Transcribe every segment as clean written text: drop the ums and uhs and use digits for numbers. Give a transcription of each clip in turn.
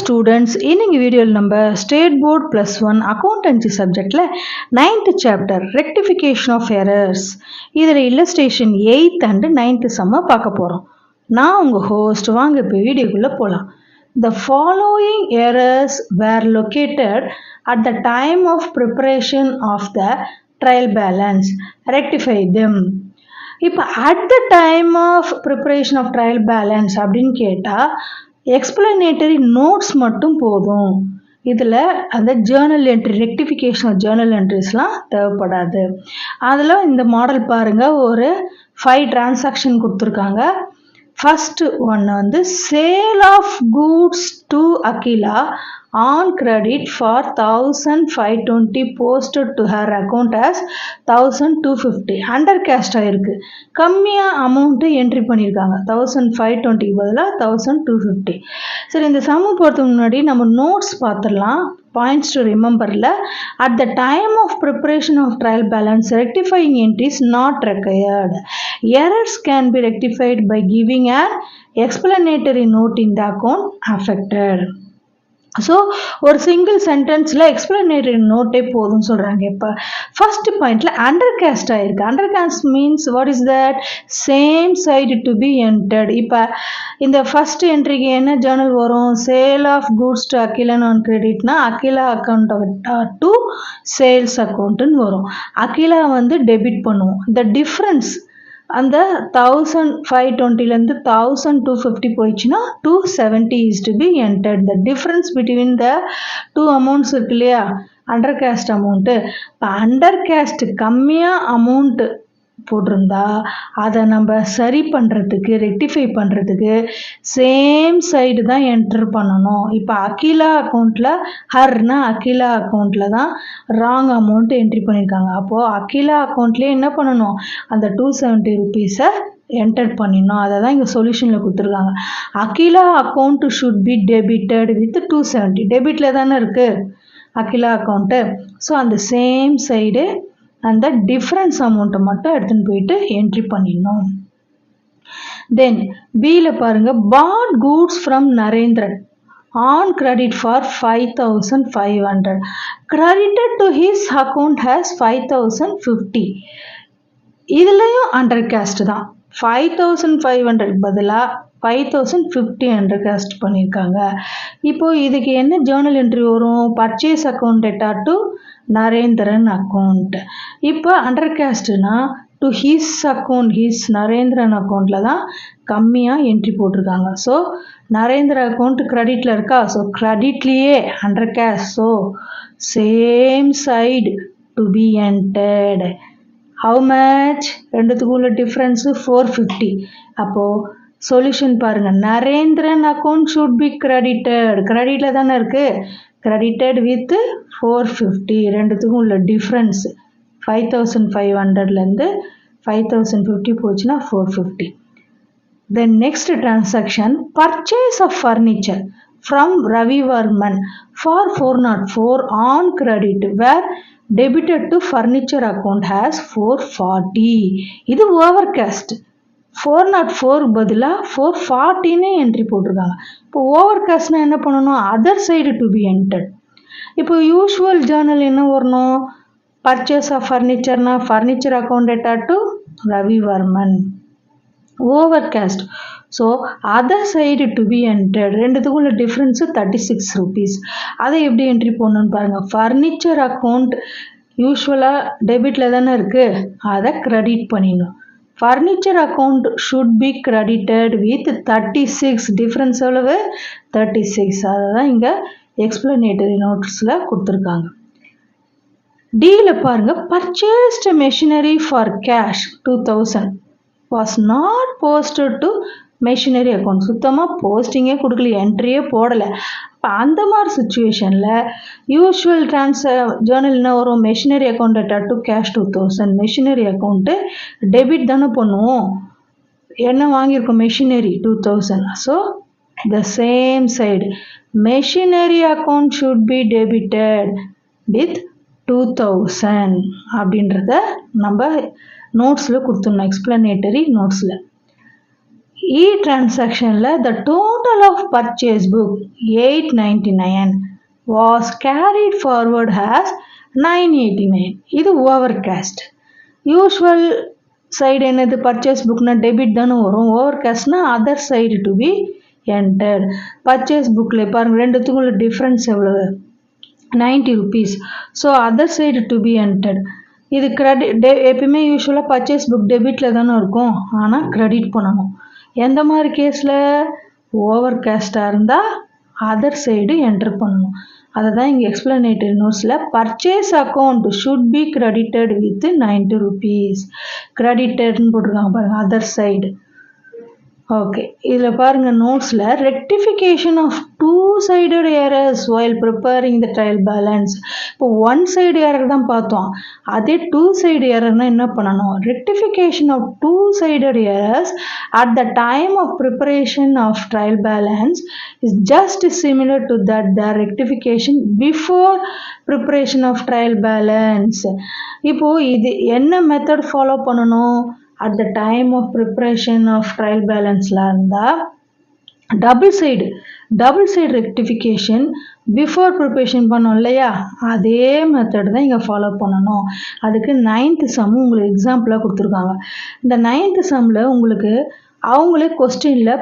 students, இன்னைக்கு வீடியோவில் நம்ம ஸ்டேட் போர்ட் +1 அக்கௌண்டன்சி சப்ஜெக்டில் 9th chapter rectification of errors இதில் இல்லஸ்ட்ரேஷன் 8th அண்ட் 9th சம்மை பார்க்க போகிறோம். நான் உங்கள் ஹோஸ்ட். வாங்க இப்போ வீடியோக்குள்ளே போகலாம். The following errors were located at the time of preparation of the trial balance. Rectify them. இப்போ at the time of preparation of trial balance அப்படின்னு கேட்டால் எக்ஸ்பிளனேட்டரி நோட்ஸ் மட்டும் போதும். இதில் அந்த ஜேர்னல் என்ட்ரி ரெக்டிஃபிகேஷன் ஜேர்னல் என்ட்ரிஸ்லாம் தேவைப்படாது. அதில் இந்த மாடல் பாருங்கள், ஒரு 5 டிரான்சாக்ஷன் கொடுத்துருக்காங்க. ஃபர்ஸ்ட் ஒன்று வந்து sale of goods to Akila on credit for 1520 posted to her account as 1250 under cash ஆயிருக்கு. கம்மியாக அமௌண்ட்டு என்ட்ரி பண்ணியிருக்காங்க. 1520 பதிலாக 1250. சரி, இந்த சம்மு போகிறதுக்கு முன்னாடி நம்ம நோட்ஸ் பார்த்துடலாம். பாயிண்ட்ஸ் டு ரிமெம்பரில் at the time of preparation of trial balance rectifying entries not required. Errors can be rectified by giving an explanatory note in the account affected. So ஒரு சிங்கிள் சென்டென்ஸில் எக்ஸ்பிளனேட்டரி நோட்டே போதும்னு சொல்கிறாங்க. இப்போ first பாயிண்டில் undercast ஆகிருக்கு. Undercast means what is that? Same side to be entered. இப்போ இந்த ஃபர்ஸ்ட் என்ட்ரிக்கு என்ன ஜேர்னல் வரும்? Sale of goods to Akilan on கிரெடிட்னா அகிலா அக்கௌண்ட் டு சேல்ஸ் அக்கௌண்ட்டுன்னு வரும். அகிலா வந்து டெபிட் பண்ணுவோம். இந்த டிஃப்ரென்ஸ் அந்த 1520லேருந்து 1250 போயிடுச்சுன்னா 270 is to be entered. The difference between the two amounts இருக்கு இல்லையா, அண்டர் கேஸ்ட் அமௌண்ட்டு. இப்போ அண்டர் கேஸ்ட் கம்மியாக அமௌண்ட்டு போட்டிருந்தா அதை நம்ம சரி பண்ணுறதுக்கு ரெக்டிஃபை பண்ணுறதுக்கு சேம் சைடு தான் என்டர் பண்ணணும். இப்போ அகிலா அக்கௌண்ட்டில் ஹர்னா அகிலா அக்கௌண்ட்டில் தான் ராங் அமௌண்ட் என்ட்ரி பண்ணியிருக்காங்க. அப்போது அகிலா அக்கௌண்ட்லேயே என்ன பண்ணணும்? அந்த 270 ருபீஸை என்டர் பண்ணிடணும். அதை தான் இங்கே சொல்யூஷனில் கொடுத்துருக்காங்க. Akila account should be debited with 270. டெபிட்டில் தானே இருக்குது அகிலா அக்கௌண்ட்டு. ஸோ அந்த சேம் சைடு அந்த டிஃப்ரென்ஸ் அமௌண்ட்டை மட்டும் எடுத்துன்னு போயிட்டு என்ட்ரி பண்ணிடணும். தென் பியில் பாருங்கள், bought goods from Narendran on credit for 5500 credited to his account has 5050. இதுலேயும் அண்டர் கேஸ்ட் தான். 5500 பதிலாக 5050 அண்டர் கேஸ்ட் பண்ணியிருக்காங்க. இப்போது இதுக்கு என்ன ஜேர்னல் என்ட்ரி வரும்? Purchase account data to Narendran account. இப்போ அண்டர் கேஸ்ட்னா to his account, his Narendran அக்கௌண்ட்டில் தான் கம்மியாக என்ட்ரி போட்டிருக்காங்க. ஸோ நரேந்திர அக்கௌண்ட் கிரெடிட்டில் இருக்கா, ஸோ கிரெடிட்லேயே undercast. So same side to be entered. How much? ரெண்டுத்துக்கும் உள்ள டிஃப்ரென்ஸு 450. அப்போது சொல்யூஷன் பாருங்கள், Narendran account should be credited. கிரெடிட்டில் தானே இருக்குது, கிரெடிட்டட் வித் 450. ரெண்டுத்துக்கும் உள்ள டிஃப்ரென்ஸ் 5500லேருந்து 5050 போச்சுன்னா 450. Then next transaction, purchase of furniture from Ravivarman for 404 on credit were debited to furniture account has 440. இது ஓவர் கேஸ்ட். 404 பதிலாக 440ன்னு என்ட்ரி போட்டிருக்காங்க. இப்போ ஓவர் கேஸ்ட்னா என்ன பண்ணணும்? Other side to be entered. இப்போ யூஷுவல் ஜேர்னல் என்ன வரணும்? பர்ச்சேஸ் ஆஃப் ஃபர்னிச்சர்னா furniture account data to Ravivarman. Overcast. So other side to be entered. ரெண்டுத்துக்கும் உள்ள டிஃப்ரென்ஸு 36 ருபீஸ். அதை எப்படி என்ட்ரி போடணுன்னு பாருங்கள். ஃபர்னிச்சர் அக்கௌண்ட் யூஸ்வலாக டெபிட்டில் தானே இருக்குது, அதை கிரெடிட் பண்ணிடணும். Furniture account should be credited with 36. Difference எவ்வளவு? 36. அதை தான் இங்கே எக்ஸ்பிளனேட்டரி நோட்ஸில் கொடுத்துருக்காங்க. டியில் பாருங்கள், purchased machinery for cash 2000 was not posted to machinery account. சுத்தமாக போஸ்டிங்கே கொடுக்கல, என்ட்ரியே போடலை. இப்போ அந்த மாதிரி சுச்சுவேஷனில் யூஷுவல் ஜேர்னல் என்ன வரும்? Machinery account data to cash 2000. Machinery account debit தானே பண்ணுவோம். என்ன வாங்கியிருக்கோம்? Machinery 2000. So the same side machinery account should be debited with 2000 அப்படின்றத நம்ம நோட்ஸில் கொடுத்துடணும், explanatory நோட்ஸில். E-transaction the total of purchase book 899 was carried forward as 989. இது overcast. Usual side என்னது purchase bookனா debit தானே வரும். overcastனா other side to be entered. purchase bookல பாருங்க ரெண்டுத்துக்குள்ள difference எவ்வளவு 90 rupees. So other side to be entered. இது கிரெடிட் எப்பயுமே யூஸ்வலாக purchase book டெபிட்டில் தானே இருக்கும், ஆனால் கிரெடிட் பண்ணணும். எந்த மாதிரி கேஸில் ஓவர் கேஸ்டாக இருந்தால் அதர் சைடு என்டர் பண்ணணும். அதை தான் இங்கே எக்ஸ்பிளனேட்டரி நோட்ஸில் purchase account should be credited with 90 rupees. கிரெடிட்டட்னு போட்டிருக்காங்க பாருங்கள், அதர் சைடு. ஓகே, இதில் பாருங்கள் நோட்ஸில் rectification of two sided errors while preparing the trial balance. இப்போ ஒன் சைடு எரர் தான் பார்த்தோம், அதே டூ சைடு எரர்னா என்ன பண்ணணும்? Rectification of two sided errors at the time of preparation of trial balance is just similar to that the rectification before preparation of trial balance. இப்போது இது என்ன மெத்தட் ஃபாலோ பண்ணணும்? at the time of preparation of trial balance இருந்தால் double side rectification before preparation பண்ணோம் இல்லையா, அதே method தான் இங்கே ஃபாலோ பண்ணணும். அதுக்கு 9th சம் உங்களுக்கு எக்ஸாம்பிளாக கொடுத்துருக்காங்க. இந்த 9th சம்மில் உங்களுக்கு அவங்களே கொஸ்டினில்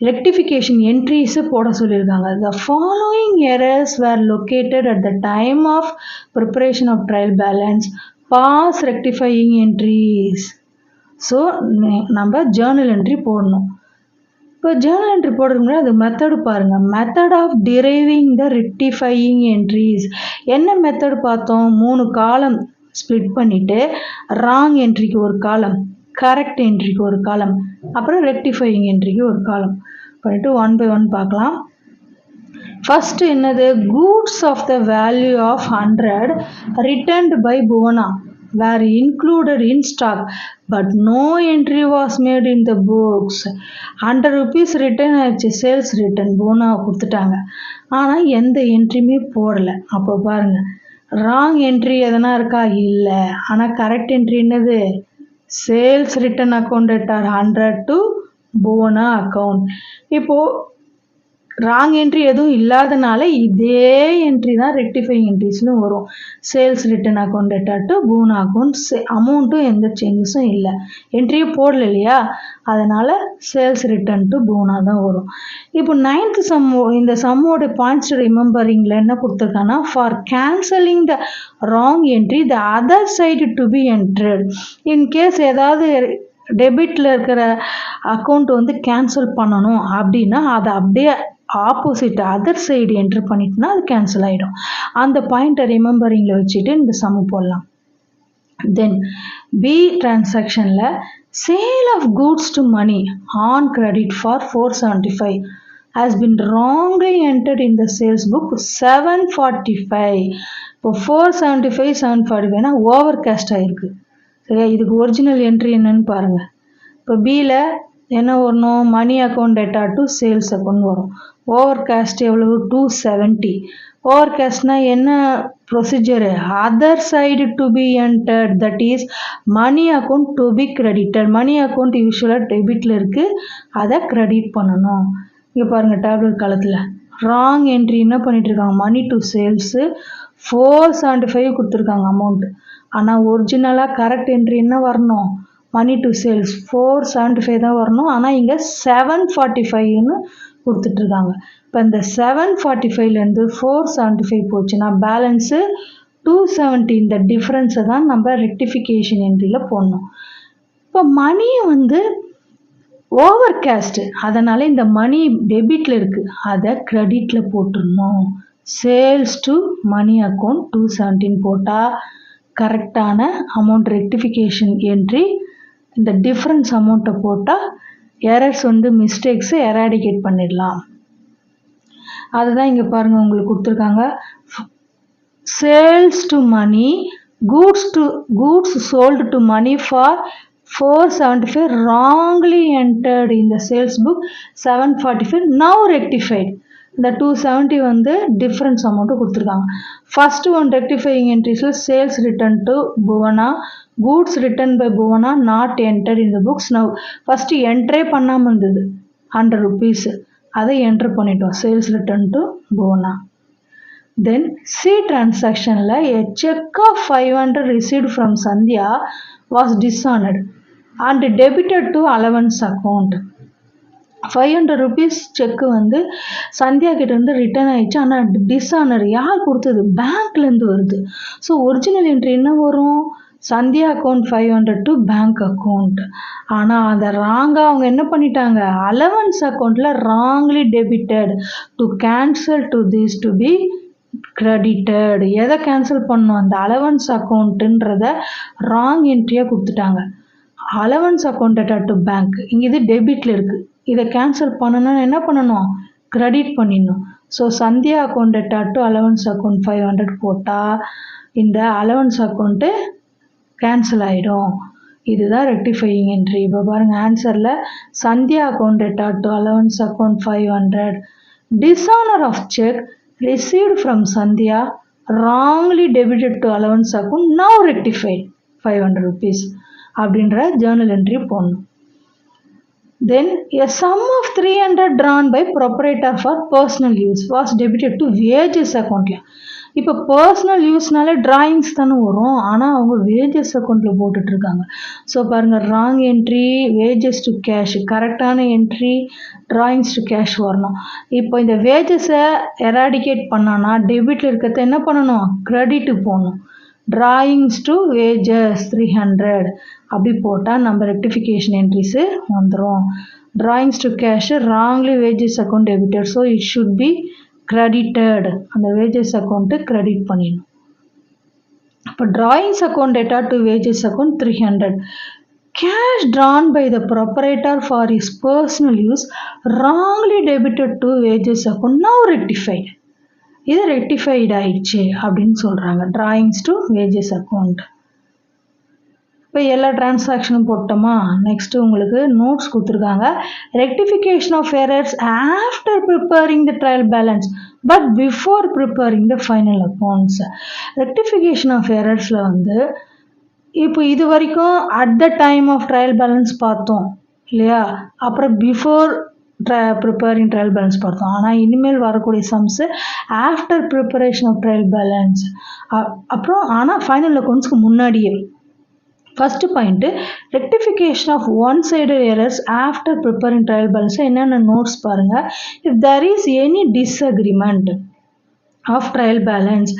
ரெக்டிஃபிகேஷன் என்ட்ரிஸு போட சொல்லியிருக்காங்க. The following errors were located at the time of preparation of trial balance. Pass rectifying entries. So நம்ம ஜேர்னல் என்ட்ரி போடணும். இப்போ ஜேர்னல் என்ட்ரி போடுறதுக்கு அது மெத்தடு பாருங்கள். Method of driving the rectifying entries. என்ன மெத்தட் பார்த்தோம்? 3 காலம் ஸ்ப்ளிட் பண்ணிவிட்டு ராங் என்ட்ரிக்கு ஒரு காலம், கரெக்ட் என்ட்ரிக்கு ஒரு காலம், அப்புறம் ரெக்டிஃபையிங் என்ட்ரிக்கு ஒரு காலம் பண்ணிவிட்டு 1 by 1 பார்க்கலாம். ஃபஸ்ட்டு என்னது? Goods of the value of 100 returned by Bhuvana were included in stock but no entry was made in the books. 100 rupees return ஆயிடுச்சு, சேல்ஸ் ரிட்டர்ன் போனா கொடுத்துட்டாங்க, ஆனால் எந்த என்ட்ரியுமே போடலை. அப்போ பாருங்கள், ராங் என்ட்ரி எதனா இருக்கா? இல்லை. ஆனால் கரெக்ட் என்ட்ரி என்னது? சேல்ஸ் ரிட்டர்ன் அக்கௌண்ட் எட்டார் 100 to போனா அக்கௌண்ட். இப்போது ராங் என்ட்ரி எதுவும் இல்லாதனால இதே என்ட்ரி தான் ரெக்டிஃபைங் என்ட்ரிஸ்னு வரும். Sales return account data to Poona account, அமௌண்ட்டும் எந்த சேஞ்சஸும் இல்லை, என்ட்ரியே போடல இல்லையா, அதனால் சேல்ஸ் ரிட்டர்ன் டு பூனா தான் வரும். இப்போ 9th சம், இந்த சம்மோட பாயிண்ட்ஸ் ரிமெம்பரிங்கில் என்ன கொடுத்துருக்காங்கன்னா, for cancelling the wrong entry the other side to be entered. In case ஏதாவது டெபிட்டில் இருக்கிற அக்கௌண்ட் வந்து கேன்சல் பண்ணணும் அப்படின்னா அதை அப்படியே ஆப்போசிட் அதர் சைடு என்ட்ரு பண்ணிட்டுனா அது கேன்சல் ஆகிடும். அந்த பாயிண்ட்டை ரிமெம்பரிங்கில் வச்சுட்டு இந்த சம்மு போடலாம். தென் பி டிரான்சாக்ஷனில் sale of goods to money on credit for 475 has been wrongly entered in the sales book 745. இப்போ 475 745னா ஓவர் கேஸ்ட் ஆகிருக்கு சரியா. இதுக்கு ஒரிஜினல் என்ட்ரி என்னன்னு பாருங்கள். இப்போ பியில் என்ன வரணும்? Money account data to sales account வரும். ஓவர் காஸ்ட் எவ்வளவு? 270. ஓவர் காஸ்ட்னா என்ன procedure? Other side to be entered, that is money account to be credited. Money account யூஸ்வலாக டெபிட்டில் இருக்குது, அதை கிரெடிட் பண்ணணும். இங்கே பாருங்கள் டேப்லெட் காலத்தில் ராங் என்ட்ரி என்ன பண்ணிகிட்ருக்காங்க? மணி டு சேல்ஸு 475 கொடுத்துருக்காங்க அமௌண்ட்டு, ஆனால் ஒரிஜினலாக கரெக்ட் என்ட்ரி என்ன வரணும்? மணி டு சேல்ஸ் 475 தான் வரணும், ஆனால் இங்கே 745ன்னு கொடுத்துட்ருக்காங்க. இப்போ இந்த 745லேருந்து 475 போச்சுன்னா பேலன்ஸு 270. இந்த டிஃப்ரென்ஸை தான் நம்ம ரெக்டிஃபிகேஷன் என்ட்ரியில் போடணும். இப்போ மணி வந்து ஓவர் கேஸ்ட்டு, அதனால் இந்த மணி டெபிட்டில் இருக்குது, அதை கிரெடிட்டில் போட்டுடணும். சேல்ஸ் டு மணி அக்கௌண்ட் 217 போட்டால் கரெக்டான அமௌண்ட் ரெக்டிஃபிகேஷன் என்ட்ரி. இந்த டிஃப்ரென்ஸ் அமௌண்ட்டை போட்டால் எரர்ஸ் வந்து மிஸ்டேக்ஸை எராடிகேட் பண்ணிடலாம். அதுதான் இங்கே பாருங்கள் உங்களுக்கு கொடுத்துருக்காங்க. Sales to Mani, goods sold to Mani for 475 wrongly entered in the sales book 745 now rectified. இந்த 270 வந்து டிஃப்ரென்ஸ் அமௌண்ட்டு கொடுத்துருக்காங்க. ஃபர்ஸ்ட் ஒன் ரெக்டிஃபையிங் என்ட்ரிஸில் sales return to Bhuvana, goods return by Bhuvana not enter in the books. Now first entry பண்ணாமல் இருந்தது 100 rupees, அதை entry பண்ணிட்டோம் sales return to Bhuvana. Then C transaction a check of 500 received from Sandhya was dishonored and debited to allowance account. 500 rupees check வந்து சந்தியா கிட்ட இருந்து return ஆயிடுச்சு. ஆனால் dishonour யார் கொடுத்தது? பேங்க்லேருந்து வருது. ஸோ ஒரிஜினல் என்ட்ரி என்ன வரும்? Sandhya account 500 to bank account. ஆனால் அதை ராங்காக அவங்க என்ன பண்ணிட்டாங்க? அலவன்ஸ் அக்கௌண்ட்டில் wrongly debited to cancel to this to be credited. எதை கேன்சல் பண்ணணும்? அந்த அலவன்ஸ் அக்கௌண்ட்டுன்றத ராங் என்ட்ரியாக கொடுத்துட்டாங்க. அலவன்ஸ் அக்கௌண்ட் டு பேங்க், இங்கே இது டெபிட்டில் இருக்குது. இதை கேன்சல் பண்ணணும்னு என்ன பண்ணணும்? கிரெடிட் பண்ணிடணும். So Sandhya account to allowance account 500 போட்டால் இந்த அலவன்ஸ் அக்கௌண்ட்டு கேன்சல் ஆகிடும். இதுதான் ரெக்டிஃபையிங் என்ட்ரி. இப்போ பாருங்கள் ஆன்சரில் Sandhya account to allowance account 500, dishonour of cheque received from Sandhya wrongly debited to allowance account, now rectified 500 rupees அப்படின்ற ஜேர்னல் என்ட்ரி போடணும். Then a sum of 300 drawn by proprietor for personal use was debited to wages account. இப்போ personal யூஸ்னாலே drawings தானே வரும், ஆனால் அவங்க wages அக்கௌண்ட்டில் போட்டுட்ருக்காங்க. So பாருங்கள் wrong entry wages to cash, கரெக்டான என்ட்ரி டிராயிங்ஸ் டு கேஷ் வரணும். இப்போ இந்த வேஜஸை எராடிகேட் பண்ணான்னா டெபிட்டில் இருக்கிறத என்ன பண்ணணும்? கிரெடிட்டு போகணும். டிராயிங்ஸ் டு வேஜஸ் 300 அப்படி போட்டால் நம்ம ரெக்டிஃபிகேஷன் என்ட்ரிஸு வந்துடும். Drawings to cash wrongly wages account debited, so it should be credited. அந்த வேஜஸ் அக்கௌண்ட்டு கிரெடிட் பண்ணிடணும். இப்போ drawings account data to wages account 300. Cash drawn by the proprietor for his personal use wrongly debited to wages account, now rectified. இது rectified ஆயிடுச்சு அப்படின்னு சொல்கிறாங்க. Drawings to wages account. இப்போ எல்லா டிரான்சாக்ஷனும் போட்டோமா? நெக்ஸ்ட்டு உங்களுக்கு நோட்ஸ் கொடுத்துருக்காங்க. Rectification of errors after preparing the trial balance but before preparing the final accounts. Rectification of எரர்ஸில் வந்து இப்போ இது வரைக்கும் at the time of trial balance பார்த்தோம் இல்லையா? அப்புறம் பிஃபோர் ப்ரிப்பேரிங் ட்ரையல் பேலன்ஸ் பார்த்தோம். ஆனால் இனிமேல் வரக்கூடிய sums after preparation of trial balance, அப்புறம் ஆனால் ஃபைனல் அக்கௌண்ட்ஸ்க்கு முன்னாடியே. First point rectification of one sided errors after preparing trial balance. என்னென்ன நோட்ஸ் பாருங்கள். If there is any disagreement of trial balance,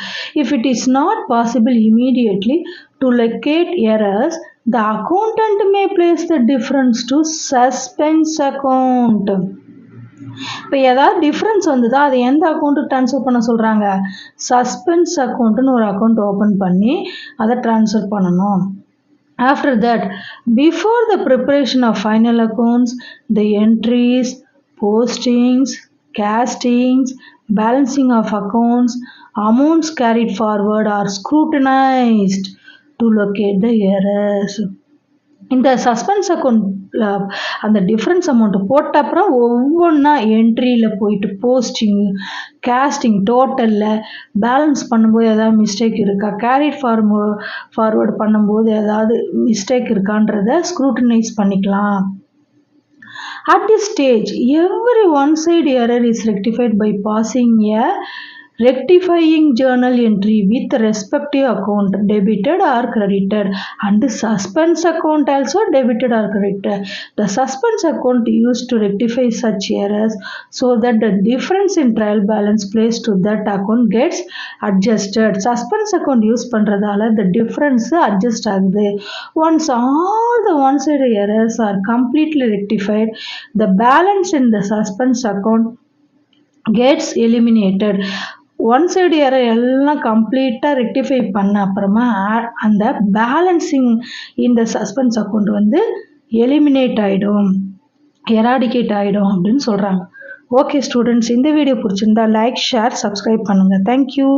if it is not possible immediately to locate errors, the accountant may place the difference to suspense account. இப்போ ஏதாவது difference வந்ததா அதை எந்த அக்கௌண்ட்டுக்கு transfer பண்ண சொல்கிறாங்க? சஸ்பென்ஸ் அக்கௌண்ட்டுன்னு ஒரு அக்கௌண்ட் ஓப்பன் பண்ணி அதை ட்ரான்ஸ்ஃபர் பண்ணணும். After that, before the preparation of final accounts, the entries, postings, castings, balancing of accounts, amounts carried forward are scrutinized to locate the errors. இந்த சஸ்பென்ஸ் அக்கௌண்ட்டில் அந்த டிஃப்ரென்ஸ் அமௌண்ட்டு போட்ட அப்புறம் ஒவ்வொன்றா என்ட்ரியில் போயிட்டு போஸ்டிங், கேஸ்டிங், டோட்டலில் பேலன்ஸ் பண்ணும்போது ஏதாவது மிஸ்டேக் இருக்கா, கேரிட் ஃபார்வர்டு பண்ணும்போது ஏதாவது மிஸ்டேக் இருக்கான்றதை ஸ்க்ரூட்டனைஸ் பண்ணிக்கலாம். At this stage, every one-side error is rectified by passing a rectifying journal entry with respective account debited or credited, and the suspense account also debited or credited. The suspense account used to rectify such errors so that the difference in trial balance placed to that account gets adjusted. Suspense account use பண்றதால the difference adjust ஆகுது. Once all the one-side errors are completely rectified, the balance in the suspense account gets eliminated. One side error எல்லாம் கம்ப்ளீட்டாக rectify பண்ண அப்புறமா அந்த balancing இந்த suspense account வந்து eliminate ஆகிடும், eradicate ஆகிடும் அப்படின்னு சொல்கிறாங்க. ஓகே ஸ்டூடெண்ட்ஸ், இந்த வீடியோ பிடிச்சிருந்தா லைக், ஷேர், சப்ஸ்கிரைப் பண்ணுங்கள். தேங்க்யூ.